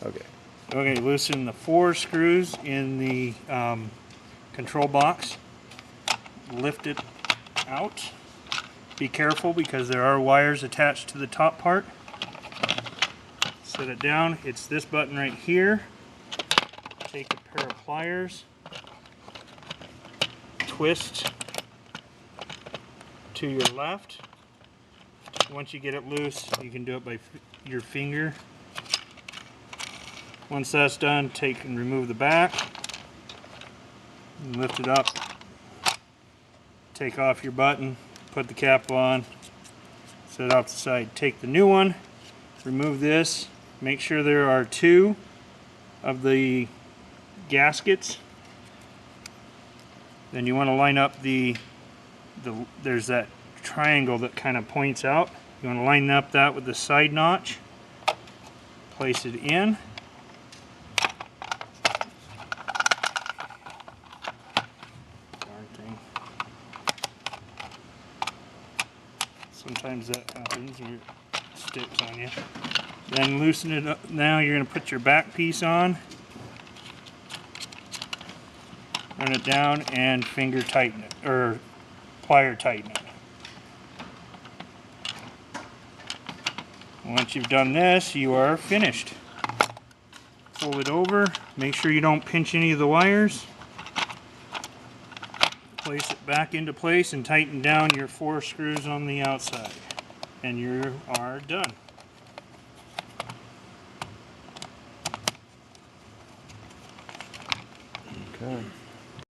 Okay. Okay, loosen the 4 screws in the control box. Lift it out. Be careful because there are wires attached to the top part. Set it down. It's this button right here. Take a pair of pliers. Twist to your left. Once you get it loose, you can do it by your finger. Once that's done, take and remove the back. And lift it up. Take off your button. Put the cap on. Set it off the side. Take the new one. Remove this. Make sure there are 2 of the gaskets. Then you want to line up there's that triangle that kind of points out. You want to line up that with the side notch. Place it in. Darn thing. Sometimes that happens where it sticks on you. Then loosen it up. Now you're going to put your back piece on. Run it down and finger tighten it, or plier tighten it. Once you've done this, you are finished. Fold it over. Make sure you don't pinch any of the wires. Place it back into place and tighten down your 4 screws on the outside. And you are done. Okay.